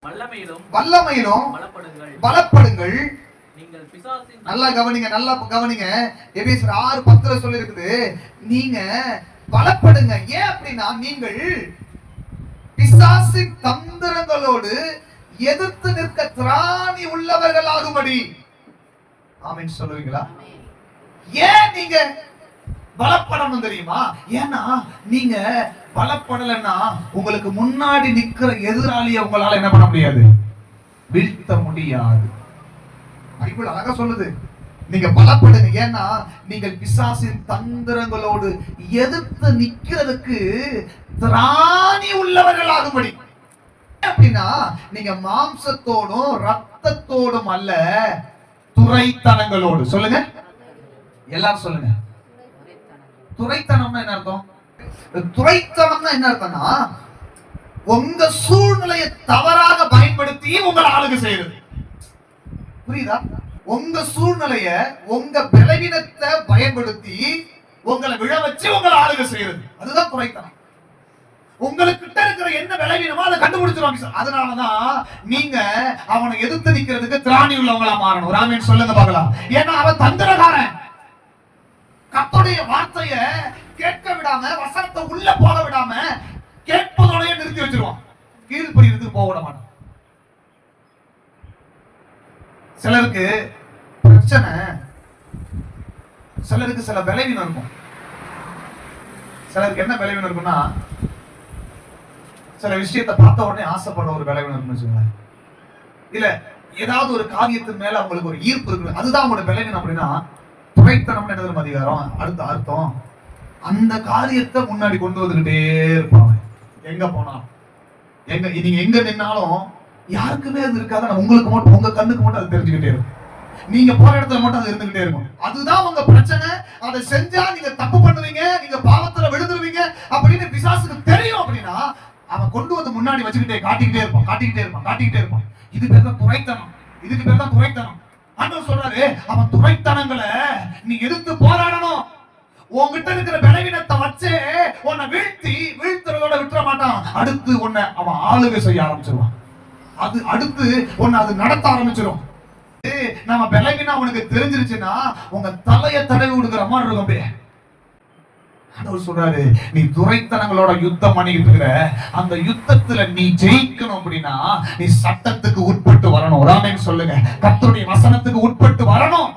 வல்லமையிலும் பலப்படுங்கள். நல்லா கவனிங்க, நல்லா கவனிங்க. எபேசியர் 6:10 சொல்லி இருக்குது, நீங்க பலப்படுங்க. ஏன் அப்படின்னா, நீங்கள் பிசாசின் தந்திரங்களோடு எதிர்த்து நிற்க திராணி உள்ளவர்களாகும்படி. ஆமென் சொல்லுவீங்களா? ஏன் நீங்க பலப்படணும் தெரியுமா? ஏன்னா நீங்க பலப்படலன்னா உங்களுக்கு முன்னாடி நிக்கிற எதிராளியை உங்களால என்ன பண்ண முடியாது, வீழ்த்த முடியாது. பைபிள் அழகா சொல்லுது, நீங்க பலப்படுங்க. ஏன்னா நீங்கள் பிசாசின் தந்திரங்களோடு எதிர்த்து நிக்கிறதுக்கு திராணி உள்ளவர்களாகும்படி. அப்படின்னா நீங்க மாம்சத்தோடும் ரத்தத்தோடும் அல்ல, துரைத்தனங்களோடு. சொல்லுங்க, எல்லாரும் சொல்லுங்க. துரைத்தனம்னா என்ன அர்த்தம்? துரைத்தனம்னா என்ன அர்த்தம்னா, உங்க சூழ்நிலையை தவறாக பயன்படுத்தி உங்களை ஆளுகை செய்யறது. புரியுதா? உங்க சூழ்நிலைய, உங்க பலவீனத்தை பயன்படுத்தி உங்களை விழ வச்சு உங்களை ஆளுகை செய்யறது, அதுதான் துரைத்தனம். உங்களுக்கிட்ட இருக்கிற என்ன பலவீனமோ அதை கண்டுபிடிச்சிருவாங்க. அதனாலதான் நீங்க அவனை எதிர்த்து நிக்கிறதுக்கு திராணி உள்ளவங்களா மாறணும். ராமேன் சொல்லுங்க பார்க்கலாம். ஏன்னா அவன் தந்திரகாரன். கர்த்தருடைய வார்த்தைய கேட்க விடாம, வசனத்தை உள்ள போக விடாம கேட்பதோடய நிறுத்தி வச்சிருவான். கீழ்ப்படிறதுக்கு போக விட மாட்டான். சிலருக்கு பிரச்சனை, சிலருக்கு சில பலவீனம் இருக்கும். சிலருக்கு என்ன பலவீனம் இருக்குன்னா, சில விஷயத்தை பார்த்த உடனே ஆசைப்படுற ஒரு பலவீனம் இருக்குன்னு வச்சுக்கோங்களேன். இல்ல ஏதாவது ஒரு காரியத்தின் மேல அவங்களுக்கு ஒரு ஈர்ப்பு இருக்கு, அதுதான் அவங்களோட பலவீனம். அப்படின்னா துரைத்தனம்னு என்ன அதிகாரம், அடுத்த அர்த்தம், அந்த காரியத்தை முன்னாடி கொண்டு வந்துகிட்டே இருப்பாங்க. எங்க போனாலும், நீங்க எங்க நின்னாலும் யாருக்குமே அது இருக்காது, உங்களுக்கு மட்டும், உங்க கண்ணுக்கு மட்டும் அது தெரிஞ்சுக்கிட்டே இருக்கும். நீங்க போற இடத்துல மட்டும் அது இருந்துகிட்டே இருக்கும். அதுதான் உங்க பிரச்சனை. அதை செஞ்சா நீங்க தப்பு பண்ணுவீங்க, நீங்க பாவத்துல விழுந்துருவீங்க அப்படின்னு பிசாசுக்கு தெரியும். அப்படின்னா அவன் கொண்டு வந்து முன்னாடி வச்சுக்கிட்டே காட்டிக்கிட்டே இருப்பான். இது பேர் தான் துரைத்தனம். இதுக்கு பேர் தான் துரைத்தனம். ஆண்டவர் சொல்றாரு, அவன் துரைத்தனங்களை நீ எதிர்த்து போராடணும். உன்கிட்ட இருக்கிற பலவீனத்தை வச்சு உன்னை வீழ்த்துறதோட விட்டுற மாட்டான். அடுத்து உன்னை அவன் ஆளுகை செய்ய ஆரம்பிச்சிருவான். அது அடுத்து உன்னை அது நடத்த ஆரம்பிச்சிடும். நம்ம பலவீனம் அவனுக்கு தெரிஞ்சிருச்சுன்னா உங்க தலையை தடவி விடுகிற மாதிரி இருக்கும். ஆண்டவர் சொல்றாரு, நீ துரைத்தனங்களோட யுத்தம் பண்ணிக்கிட்டு இருக்கிற, அந்த யுத்தத்துல நீ ஜெயிக்கணும் அப்படின்னா நீ சட்டத்துக்கு உட்பட்டு வரணும். ராமேன் சொல்லுங்க, கர்த்தருடைய வசனத்துக்கு உட்பட்டு வரணும்.